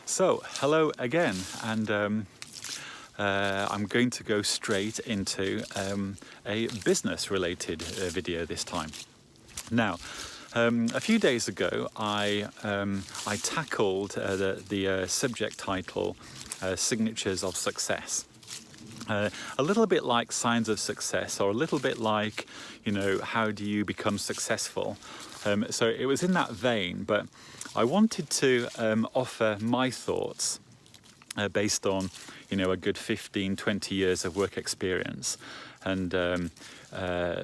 So, hello again, and I'm going to go straight into a business-related video this time. Now, a few days ago, I tackled the subject title, Signatures of Success. A little bit like signs of success, or a little bit like, how do you become successful? So it was in that vein, but I wanted to offer my thoughts based on, a good 15, 20 years of work experience, and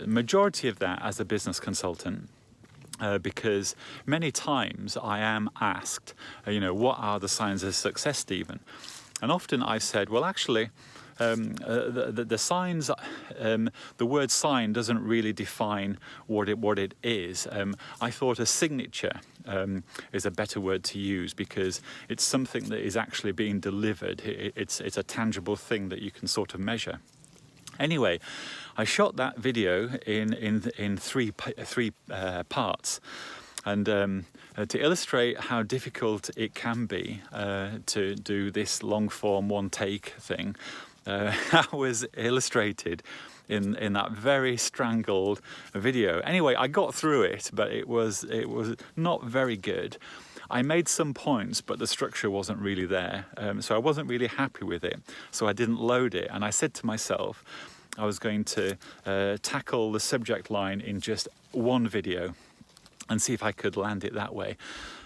majority of that as a business consultant. Because many times I am asked, what are the signs of success, Stephen? And often I've said, well, actually, the signs, the word sign doesn't really define what it is. I thought a signature is a better word to use, because it's something that is actually being delivered. It's a tangible thing that you can sort of measure. Anyway, I shot that video in three parts. And to illustrate how difficult it can be to do this long form one take thing, that was illustrated in that very strangled video. Anyway, I got through it, but it was not very good. I made some points, but the structure wasn't really there, so I wasn't really happy with it. So I didn't load it, and I said to myself I was going to tackle the subject line in just one video and see if I could land it that way.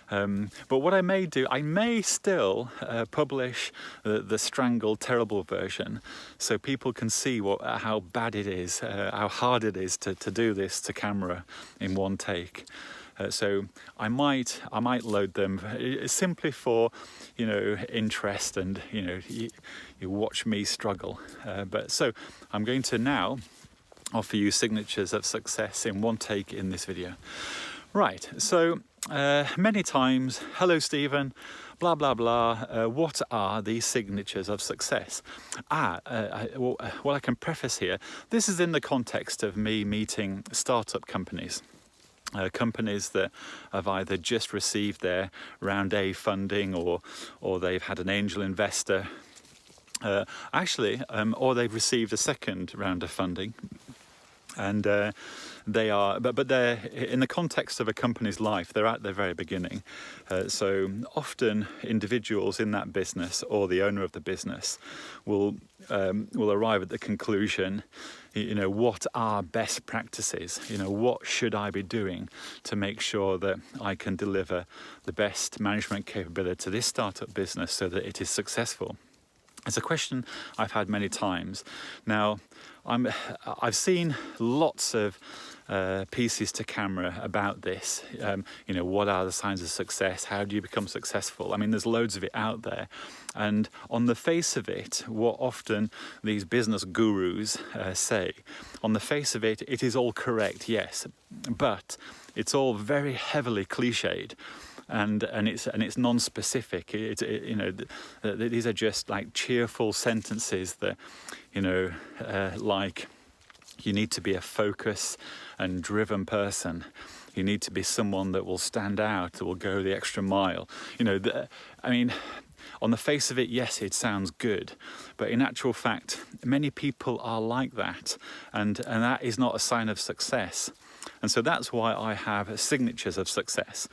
But what I may do, I may still publish the strangled, terrible version, so people can see how bad it is, how hard it is to do this to camera in one take. So I might load them simply for, interest, and you watch me struggle. But so I'm going to now offer you signatures of success in one take in this video. Right, so many times, hello Stephen, blah blah blah, what are these signatures of success? Well, I can preface here, this is in the context of me meeting startup companies. Companies that have either just received their round A funding, or they've had an angel investor, or they've received a second round of funding. And they are, but they're in the context of a company's life. They're at their very beginning. So often, individuals in that business or the owner of the business will arrive at the conclusion. What are best practices? What should I be doing to make sure that I can deliver the best management capability to this startup business so that it is successful? It's a question I've had many times. Now, I've seen lots of pieces to camera about this. What are the signs of success? How do you become successful? I mean, there's loads of it out there. And on the face of it, what often these business gurus say, on the face of it, it is all correct, yes, but it's all very heavily cliched. And it's non-specific. These are just like cheerful sentences that, like, you need to be a focused and driven person. You need to be someone that will stand out, that will go the extra mile. On the face of it, yes, it sounds good, but in actual fact, many people are like that, and that is not a sign of success. And so that's why I have signatures of success.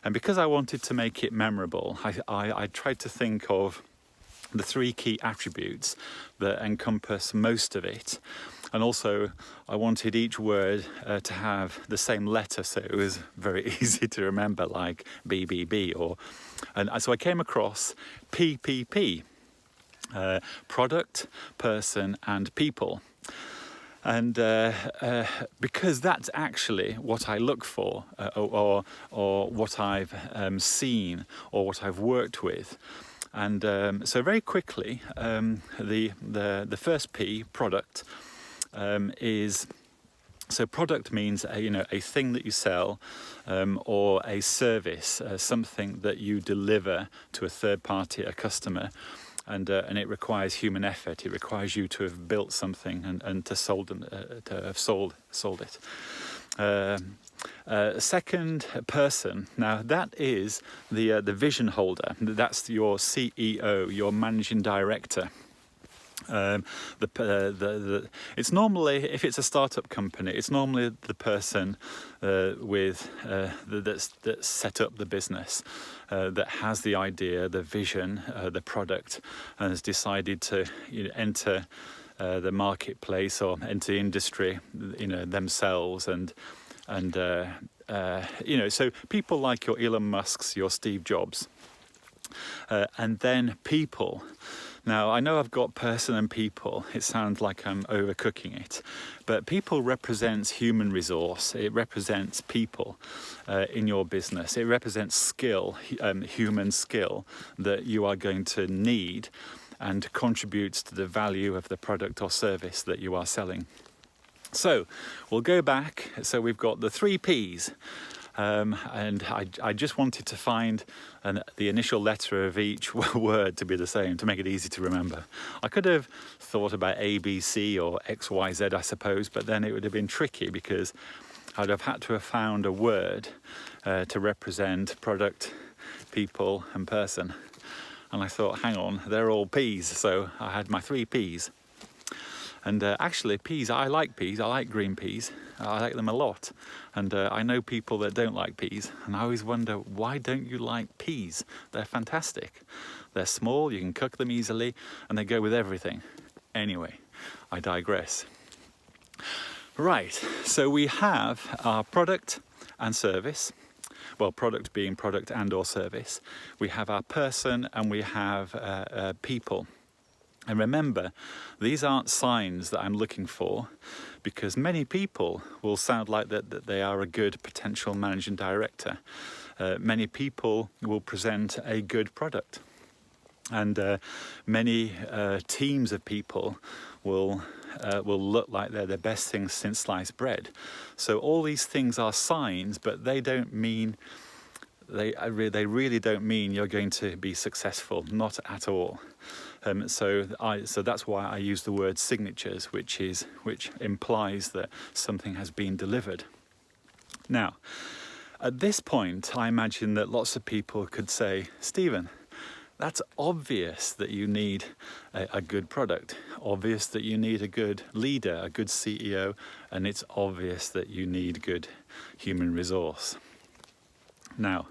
And because I wanted to make it memorable, I tried to think of the three key attributes that encompass most of it. And also, I wanted each word to have the same letter, so it was very easy to remember, like BBB. And so I came across PPP, product, person, and people. And because that's actually what I look for, or what I've seen, or what I've worked with. And so very quickly, the first P, product, is, so product means a thing that you sell, or a service, something that you deliver to a third party, a customer. And it requires human effort. It requires you to have built something and to have sold it. Second person, now that is the vision holder. That's your CEO, your managing director. It's normally, if it's a startup company, it's normally the person that's set up the business, that has the idea, the vision, the product, and has decided to enter the marketplace or enter the industry, themselves, and so people like your Elon Musks, your Steve Jobs, and then people. Now, I know I've got person and people. It sounds like I'm overcooking it. But people represents human resource. It represents people in your business. It represents skill, human skill that you are going to need and contributes to the value of the product or service that you are selling. So we'll go back. So we've got the 3 Ps. And I just wanted to find the initial letter of each word to be the same, to make it easy to remember. I could have thought about A, B, C or X, Y, Z, I suppose, but then it would have been tricky because I'd have had to have found a word to represent product, people and person. And I thought, hang on, they're all Ps, so I had my 3 Ps. And actually, peas, I like peas. I like green peas. I like them a lot. And I know people that don't like peas. And I always wonder, why don't you like peas? They're fantastic. They're small, you can cook them easily, and they go with everything. Anyway, I digress. Right, so we have our product and service. Well, product being product and or service. We have our person and we have people. And remember, these aren't signs that I'm looking for, because many people will sound like that they are a good potential managing director. Many people will present a good product. And many teams of people will look like they're the best things since sliced bread. So all these things are signs, but they don't mean, they really don't mean you're going to be successful, not at all. So that's why I use the word signatures, which implies that something has been delivered. Now, at this point, I imagine that lots of people could say, Stephen, that's obvious that you need a good product, obvious that you need a good leader, a good CEO, and it's obvious that you need good human resource. Now,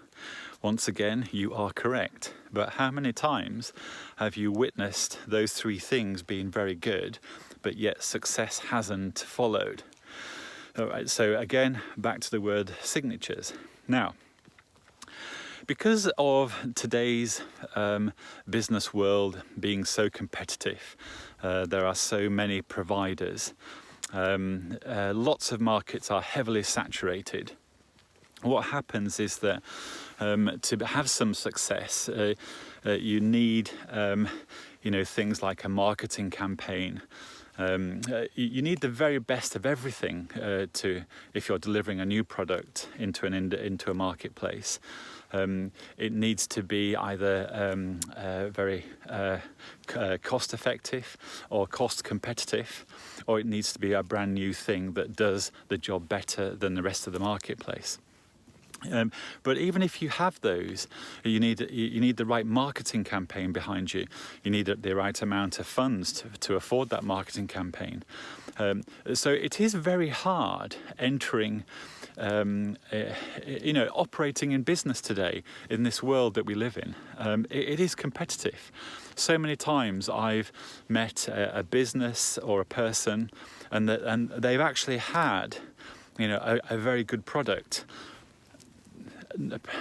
once again, you are correct. But how many times have you witnessed those 3 things being very good, but yet success hasn't followed? All right, so again, back to the word signatures. Now, because of today's business world being so competitive, there are so many providers, lots of markets are heavily saturated. What happens is that to have some success, you need things like a marketing campaign. You need the very best of everything if you're delivering a new product into a marketplace. It needs to be either very cost effective or cost competitive, or it needs to be a brand new thing that does the job better than the rest of the marketplace. But even if you have those, you need the right marketing campaign behind you. You need the right amount of funds to afford that marketing campaign. So it is very hard entering, operating in business today in this world that we live in. It is competitive. So many times I've met a business or a person, and they've actually had, a very good product.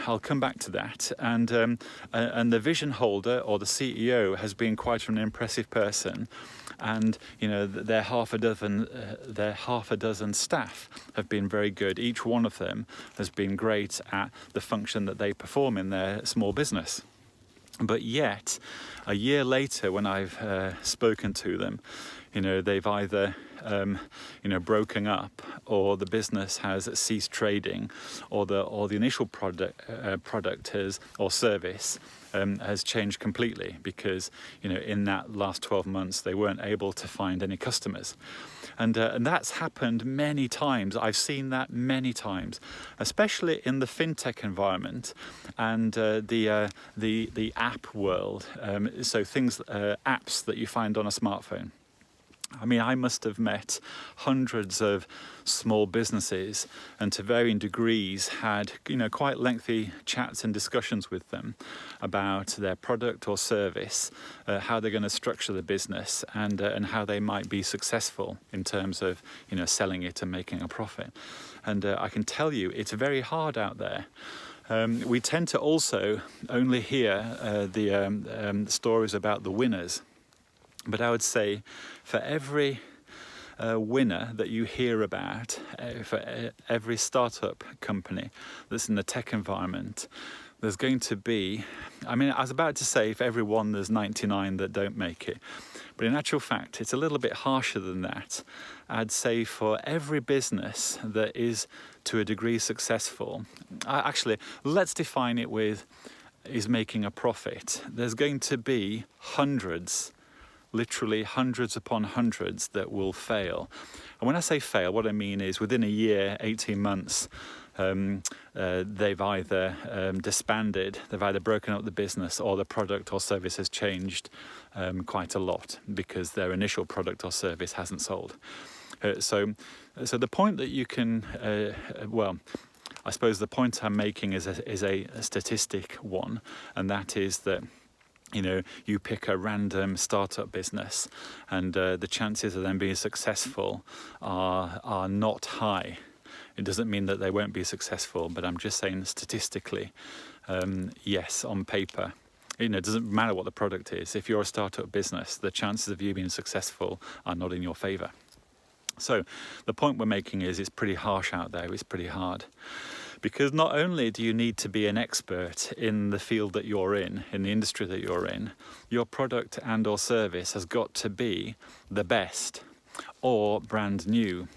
I'll come back to that, and the vision holder or the CEO has been quite an impressive person, and their half a dozen staff have been very good. Each one of them has been great at the function that they perform in their small business. But yet, a year later, when I've spoken to them, they've either broken up, or the business has ceased trading, or the initial product has, or service has changed completely because in that last 12 months they weren't able to find any customers, and that's happened many times. I've seen that many times, especially in the fintech environment and the app world. So things, apps that you find on a smartphone. I mean, I must have met hundreds of small businesses, and to varying degrees had quite lengthy chats and discussions with them about their product or service, how they're going to structure the business, and how they might be successful in terms of selling it and making a profit. And I can tell you, it's very hard out there. We tend to also only hear the stories about the winners. But I would say for every winner that you hear about, for every startup company that's in the tech environment, there's going to be, I was about to say for every one there's 99 that don't make it. But in actual fact, it's a little bit harsher than that. I'd say for every business that is to a degree successful, actually, let's define it with is making a profit. There's going to be hundreds, literally hundreds upon hundreds that will fail. And when I say fail, what I mean is within a year, 18 months, they've either disbanded, they've either broken up the business, or the product or service has changed quite a lot because their initial product or service hasn't sold. So the point that you can, I suppose the point I'm making is a statistic one, and that is that you pick a random startup business and the chances of them being successful are not high. It doesn't mean that they won't be successful, but I'm just saying statistically, yes, on paper. It doesn't matter what the product is. If you're a startup business, the chances of you being successful are not in your favor. So the point we're making is it's pretty harsh out there. It's pretty hard. Because not only do you need to be an expert in the field that you're in the industry that you're in, your product and or service has got to be the best or brand new.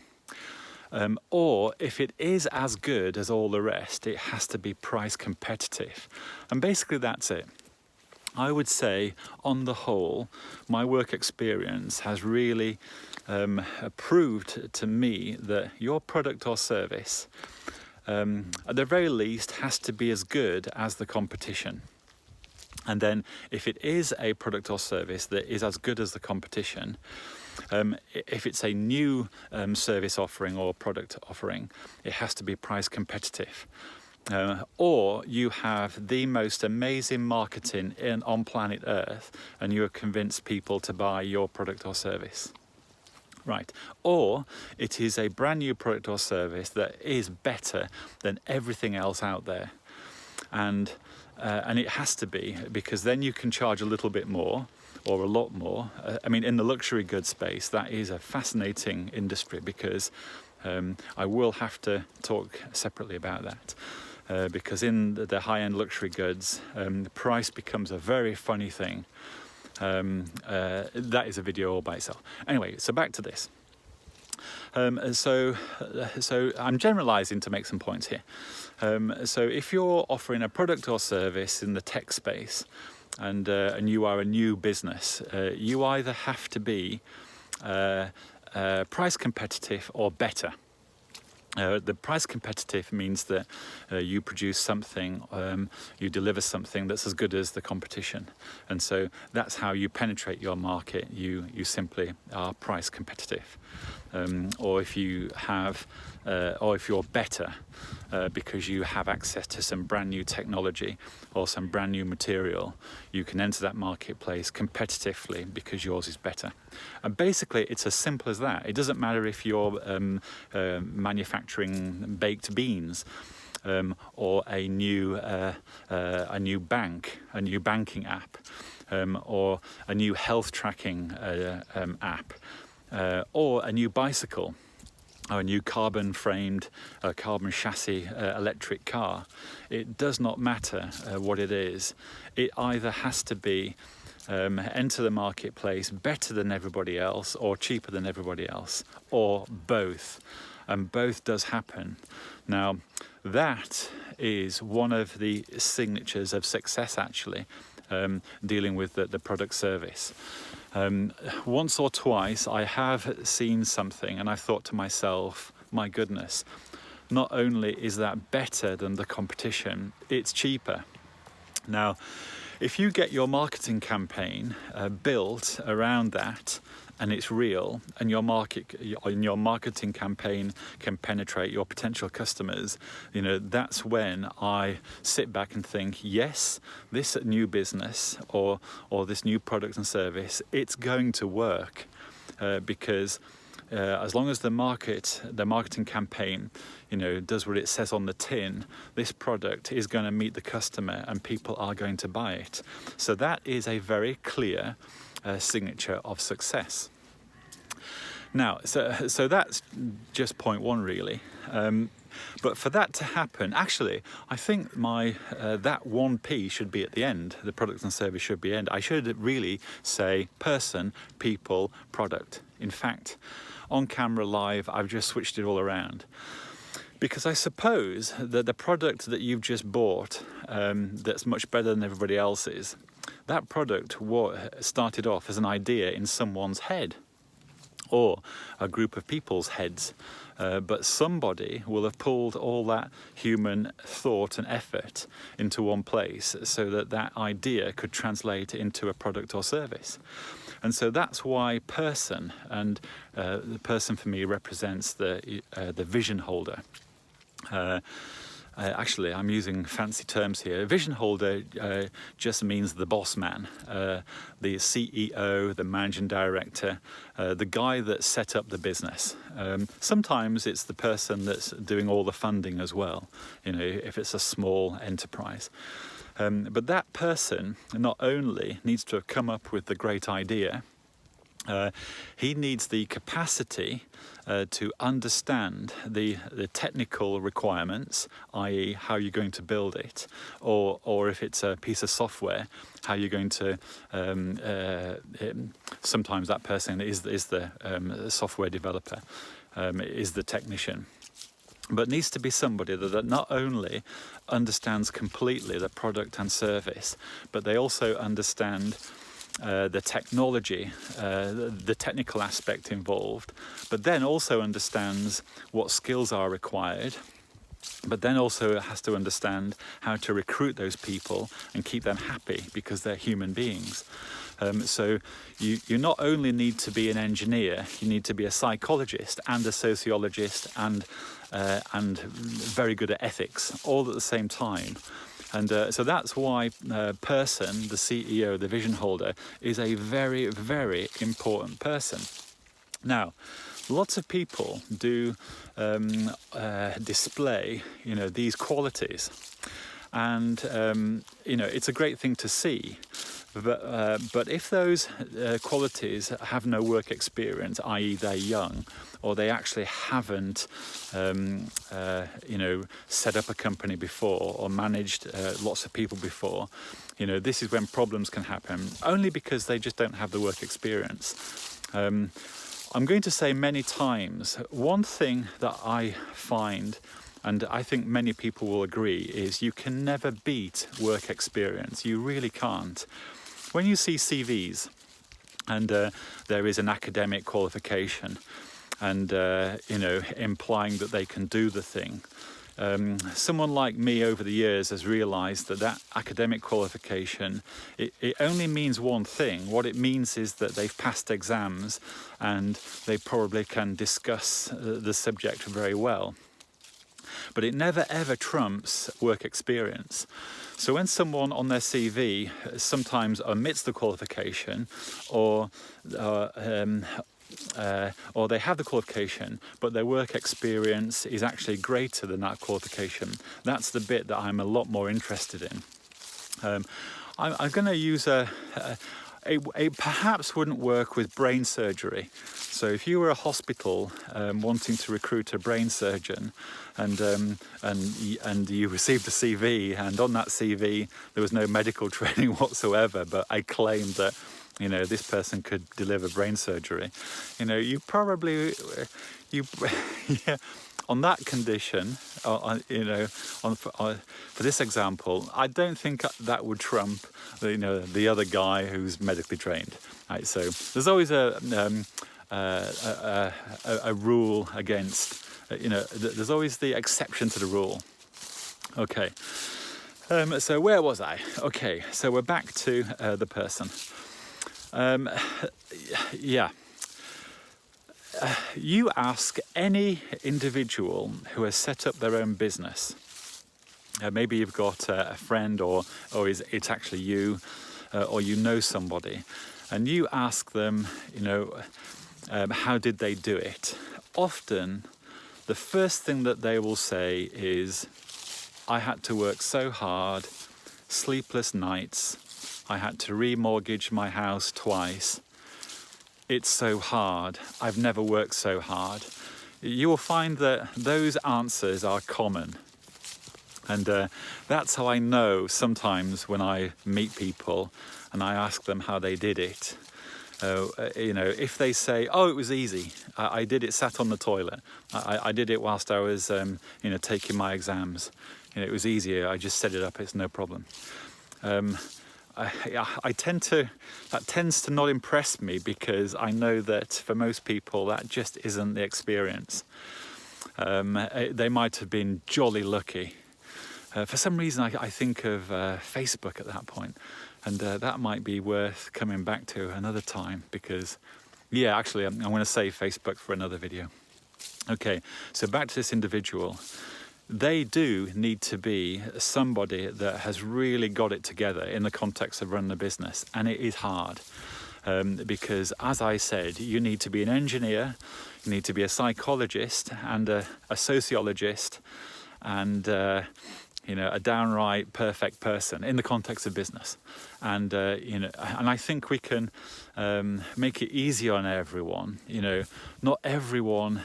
Or if it is as good as all the rest, it has to be price competitive. And basically that's it. I would say, on the whole, my work experience has really proved to me that your product or service, at the very least, has to be as good as the competition. And then if it is a product or service that is as good as the competition, if it's a new service offering or product offering, it has to be price competitive. Or you have the most amazing marketing on planet Earth, and you have convinced people to buy your product or service. Right. Or it is a brand new product or service that is better than everything else out there. And it has to be, because then you can charge a little bit more or a lot more. In the luxury goods space, that is a fascinating industry, because I will have to talk separately about that. Because in the high-end luxury goods, price becomes a very funny thing. That is a video all by itself. Anyway, so back to this. So I'm generalizing to make some points here. So if you're offering a product or service in the tech space, and you are a new business, you either have to be price competitive or better. The price competitive means that you produce something, you deliver something that's as good as the competition, and so that's how you penetrate your market. You simply are price competitive, or if you have, or if you're better, because you have access to some brand new technology or some brand new material, you can enter that marketplace competitively because yours is better. And basically, it's as simple as that. It doesn't matter if you're manufacturing baked beans, or a new banking app, or a new health tracking app, or a new bicycle, or a new carbon-framed, carbon chassis electric car. It does not matter what it is. It either has to be enter the marketplace better than everybody else or cheaper than everybody else, or both. And both does happen. Now, that is one of the signatures of success, actually, dealing with the product service. Once or twice I have seen something and I thought to myself, my goodness, not only is that better than the competition, it's cheaper. Now, if you get your marketing campaign built around that, and it's real, and your marketing campaign can penetrate your potential customers, that's when I sit back and think, yes, this new business or this new product and service, it's going to work, because as long as the marketing campaign, does what it says on the tin, this product is going to meet the customer and people are going to buy it. So that is a very clear signature of success. Now, so that's just point one, really. But for that to happen, actually, I think that 1P should be at the end. The product and service should be end. I should really say person, people, product. In fact, on camera live, I've just switched it all around. Because I suppose that the product that you've just bought, that's much better than everybody else's, that product started off as an idea in someone's head, or a group of people's heads. But somebody will have pulled all that human thought and effort into one place so that idea could translate into a product or service. And so that's why person, and the person for me represents the vision holder. Actually, I'm using fancy terms here. Vision holder just means the boss man, the CEO, the managing director, the guy that set up the business. Sometimes it's the person that's doing all the funding as well, if it's a small enterprise. But that person not only needs to have come up with the great idea, he needs the capacity to understand the technical requirements, i.e. how you're going to build it, or if it's a piece of software, how you're going to, sometimes that person is the software developer, is the technician. But needs to be somebody that not only understands completely the product and service, but they also understand the technology, the technical aspect involved, but then also understands what skills are required, but then also has to understand how to recruit those people and keep them happy because they're human beings. So you not only need to be an engineer, you need to be a psychologist and a sociologist and very good at ethics, all at the same time. And so that's why person, the CEO, the vision holder, is a very, very important person. Now, lots of people do display, these qualities, and it's a great thing to see. But if those qualities have no work experience, i.e. they're young, or they actually haven't, set up a company before or managed lots of people before, this is when problems can happen, only because they just don't have the work experience. I'm going to say many times, one thing that I find, and I think many people will agree, is you can never beat work experience. You really can't. When you see CVs and there is an academic qualification and, implying that they can do the thing, someone like me over the years has realised that academic qualification, it only means one thing. What it means is that they've passed exams and they probably can discuss the subject very well. But it never ever trumps work experience. So when someone on their CV sometimes omits the qualification, or they have the qualification, but their work experience is actually greater than that qualification, that's the bit that I'm a lot more interested in. I'm going to use it perhaps wouldn't work with brain surgery. So if you were a hospital wanting to recruit a brain surgeon, and you received a CV, and on that CV there was no medical training whatsoever, but I claimed that, you know, this person could deliver brain surgery, you know, you probably yeah, on that condition, you know, for this example, I don't think that would trump, you know, the other guy who's medically trained. Right? So there's always a rule against, you know, there's always the exception to the rule. Okay. So where was I? Okay. So we're back to the person. Yeah. You ask any individual who has set up their own business. Maybe you've got a friend, or it's actually you, or you know somebody, and you ask them, you know, how did they do it? Often, the first thing that they will say is, I had to work so hard, sleepless nights, I had to remortgage my house twice. It's so hard. I've never worked so hard. You will find that those answers are common. And that's how I know sometimes when I meet people and I ask them how they did it. You know, if they say, oh, it was easy. I did it sat on the toilet. I did it whilst I was, you know, taking my exams. You know, it was easier. I just set it up. It's no problem. That tends to not impress me, because I know that for most people that just isn't the experience. They might have been jolly lucky. For some reason I think of Facebook at that point, and that might be worth coming back to another time, because yeah, actually I'm going to save Facebook for another video. Okay, so back to this individual. They do need to be somebody that has really got it together in the context of running a business, and it is hard because, as I said, you need to be an engineer, you need to be a psychologist and a sociologist, and you know, a downright perfect person in the context of business. And you know, and I think we can make it easier on everyone. You know, not everyone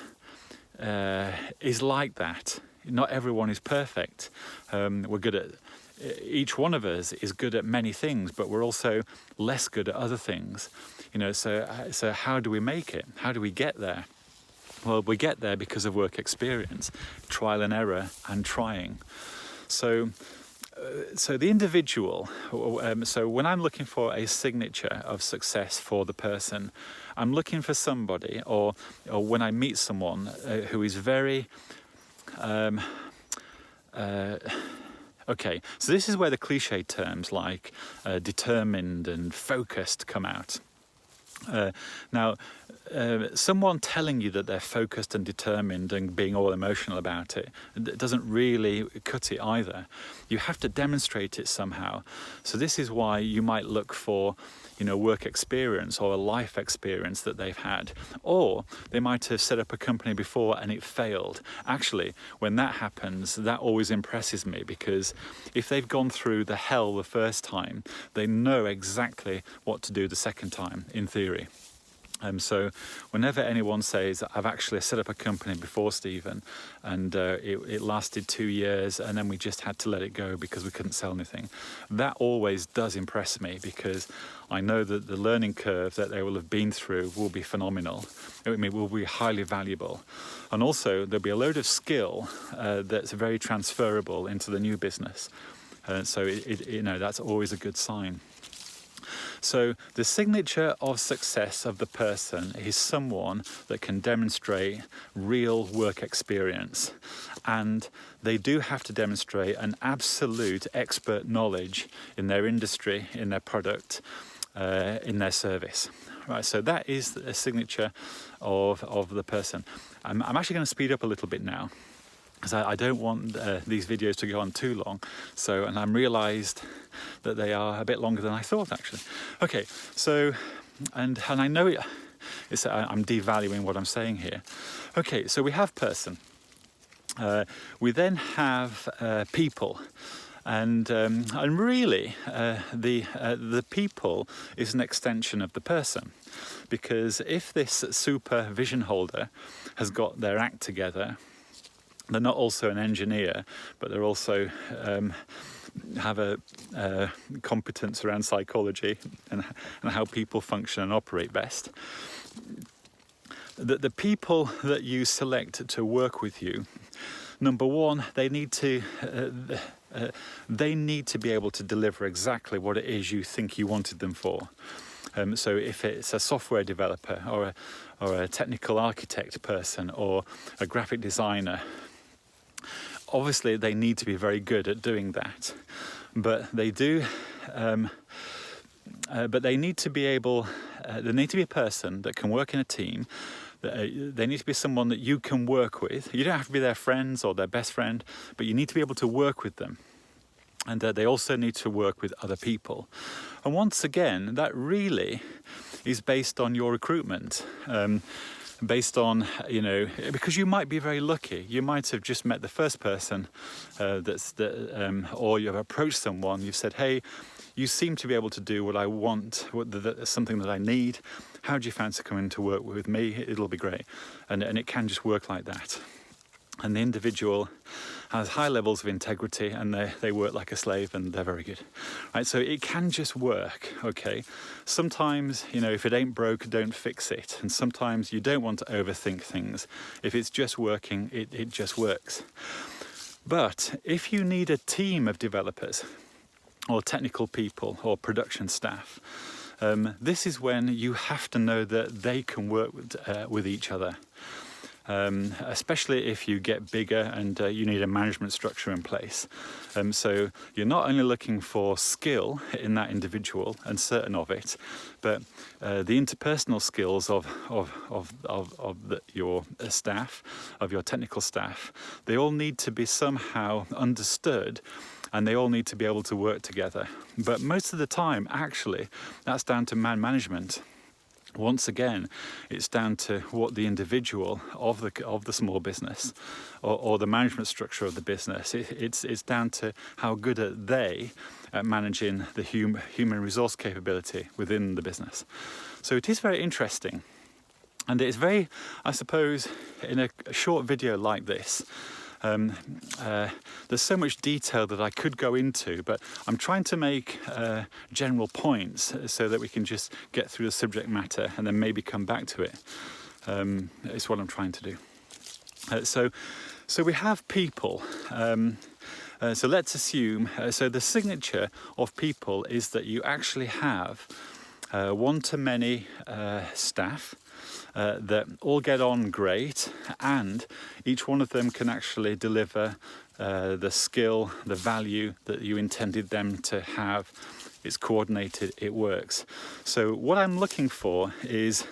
is like that. Not everyone is perfect. We're good at, each one of us is good at many things, but we're also less good at other things. You know, so how do we make it? How do we get there? Well, we get there because of work experience, trial and error, and trying. So the individual, so when I'm looking for a signature of success for the person, I'm looking for somebody, or when I meet someone who is very, okay, so this is where the cliche terms like determined and focused come out. Now, someone telling you that they're focused and determined and being all emotional about it doesn't really cut it either. You have to demonstrate it somehow. So this is why you might look for, you know, work experience or a life experience that they've had. Or they might have set up a company before and it failed. Actually, when that happens, that always impresses me, because if they've gone through the hell the first time, they know exactly what to do the second time, in theory. So whenever anyone says, I've actually set up a company before, Stephen, and it lasted 2 years and then we just had to let it go because we couldn't sell anything, that always does impress me, because I know that the learning curve that they will have been through will be phenomenal. I mean, will be highly valuable. And also there'll be a load of skill that's very transferable into the new business. So you know, that's always a good sign. So the signature of success of the person is someone that can demonstrate real work experience, and they do have to demonstrate an absolute expert knowledge in their industry, in their product, in their service. Right, so that is a signature of the person. I'm actually going to speed up a little bit now, because I don't want these videos to go on too long. So, and I'm realised that they are a bit longer than I thought, actually. Okay, so, and I know I'm devaluing what I'm saying here. Okay, so we have person. We then have people. And really, the people is an extension of the person, because if this super vision holder has got their act together, they're not also an engineer, but they're also have a competence around psychology and how people function and operate best. The people that you select to work with you, number one, they need to be able to deliver exactly what it is you think you wanted them for. So if it's a software developer or a technical architect person or a graphic designer, obviously they need to be very good at doing that. But they do. But they need to be able. There need to be a person that can work in a team. They need to be someone that you can work with. You don't have to be their friends or their best friend, but you need to be able to work with them. And they also need to work with other people. And once again, that really is based on your recruitment. Based on, because you might be very lucky. You might have just met the first person or you've approached someone, you've said, hey, you seem to be able to do what I want, something that I need. How do you fancy coming to work with me? It'll be great. And it can just work like that. And the individual has high levels of integrity and they work like a slave and they're very good. Right? So it can just work, okay? Sometimes, if it ain't broke, don't fix it. And sometimes you don't want to overthink things. If it's just working, it just works. But if you need a team of developers or technical people or production staff, this is when you have to know that they can work with each other. Especially if you get bigger and you need a management structure in place. So you're not only looking for skill in that individual and certain of it, but the interpersonal skills of your staff, of your technical staff, they all need to be somehow understood. And they all need to be able to work together. But most of the time, actually, that's down to man management. Once again, it's down to what the individual of the small business or the management structure of the business. It's down to how good are they at managing the human resource capability within the business. So it is very interesting. And it's very, I suppose, in a short video like this, there's so much detail that I could go into, but I'm trying to make general points so that we can just get through the subject matter and then maybe come back to it. It's what I'm trying to do. So we have people. So let's assume, so the signature of people is that you actually have one-to-many staff that all get on great, and each one of them can actually deliver the skill, the value that you intended them to have. It's coordinated, it works. So what I'm looking for is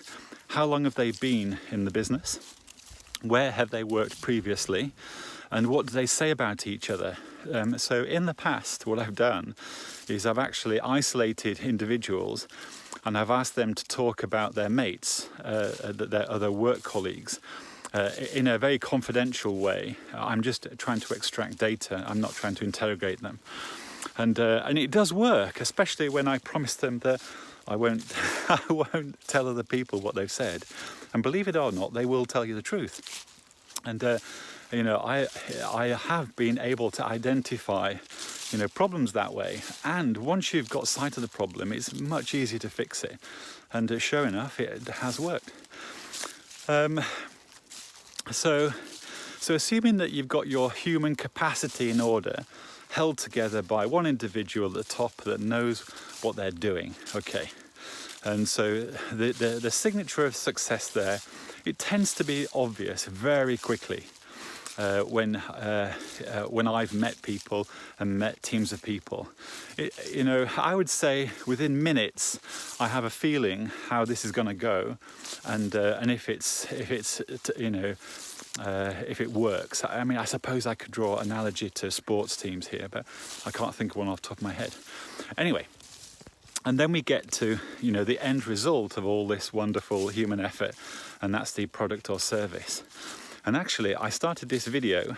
how long have they been in the business? Where have they worked previously? And what do they say about each other? So in the past, what I've done is I've actually isolated individuals and I've asked them to talk about their mates, their other work colleagues, in a very confidential way. I'm just trying to extract data. I'm not trying to interrogate them. And it does work, especially when I promise them that I won't tell other people what they've said. And believe it or not, they will tell you the truth. And I have been able to identify problems that way, and once you've got sight of the problem, it's much easier to fix it. And sure enough, it has worked. So assuming that you've got your human capacity in order, held together by one individual at the top that knows what they're doing, okay. And so the signature of success there, it tends to be obvious very quickly. When I've met people and met teams of people, I would say within minutes I have a feeling how this is going to go, and if it works. I mean, I suppose I could draw an analogy to sports teams here, but I can't think of one off the top of my head. Anyway, and then we get to the end result of all this wonderful human effort, and that's the product or service. And actually, I started this video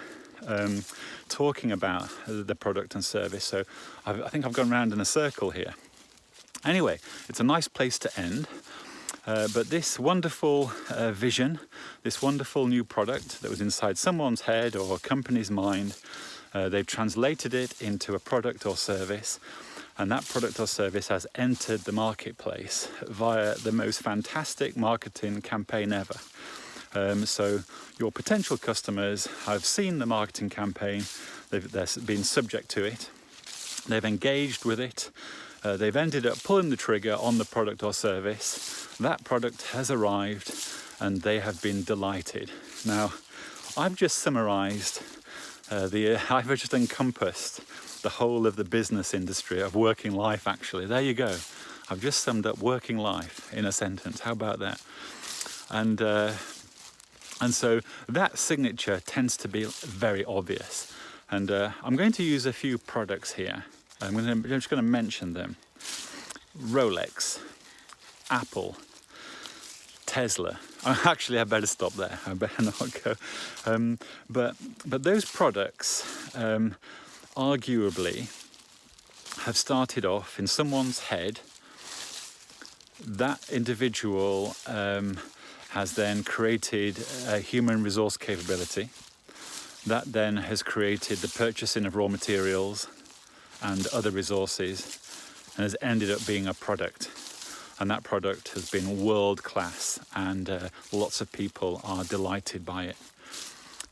talking about the product and service. So I think I've gone round in a circle here. Anyway, it's a nice place to end. But this wonderful vision, this wonderful new product that was inside someone's head or a company's mind, they've translated it into a product or service, and that product or service has entered the marketplace via the most fantastic marketing campaign ever. So your potential customers have seen the marketing campaign, they've been subject to it, they've engaged with it, they've ended up pulling the trigger on the product or service. That product has arrived and they have been delighted. Now, I've just summarized, I've just encompassed the whole of the business industry of working life, actually. There you go. I've just summed up working life in a sentence. How about that? And so that signature tends to be very obvious. And I'm going to use a few products here. I'm just going to mention them. Rolex, Apple, Tesla. Actually, I better stop there. I better not go. But those products arguably have started off in someone's head. That individual has then created a human resource capability. That then has created the purchasing of raw materials and other resources, and has ended up being a product. And that product has been world class, and lots of people are delighted by it.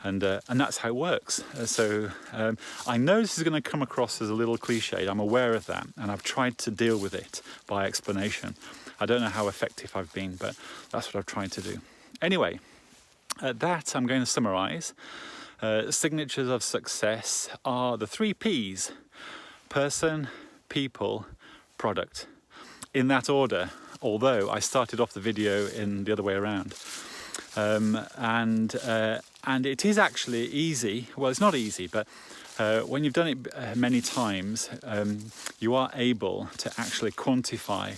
And that's how it works. I know this is going to come across as a little cliched. I'm aware of that, and I've tried to deal with it by explanation. I don't know how effective I've been, but that's what I've tried to do. Anyway, that I'm going to summarize. Signatures of success are the 3 Ps: person, people, product. In that order, although I started off the video in the other way around. And it is actually easy. Well, it's not easy, but when you've done it many times, you are able to actually quantify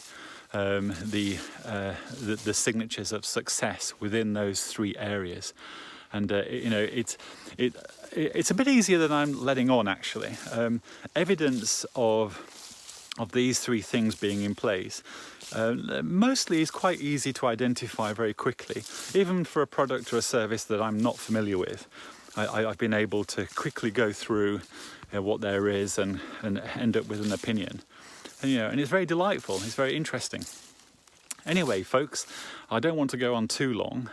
the signatures of success within those 3 areas. And it's a bit easier than I'm letting on, actually. Evidence of these 3 things being in place mostly is quite easy to identify very quickly. Even for a product or a service that I'm not familiar with, I've been able to quickly go through what there is and end up with an opinion. And it's very delightful, it's very interesting. Anyway, folks, I don't want to go on too long.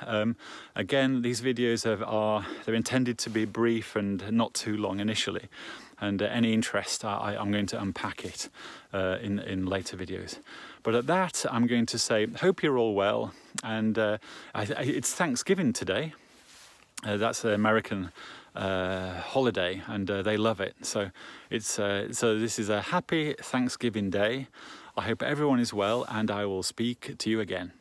Again, these videos they're intended to be brief and not too long initially. And any interest, I'm going to unpack it in later videos. But at that, I'm going to say, hope you're all well. And it's Thanksgiving today. That's an American holiday, and they love it. So this is a happy Thanksgiving day. I hope everyone is well, and I will speak to you again.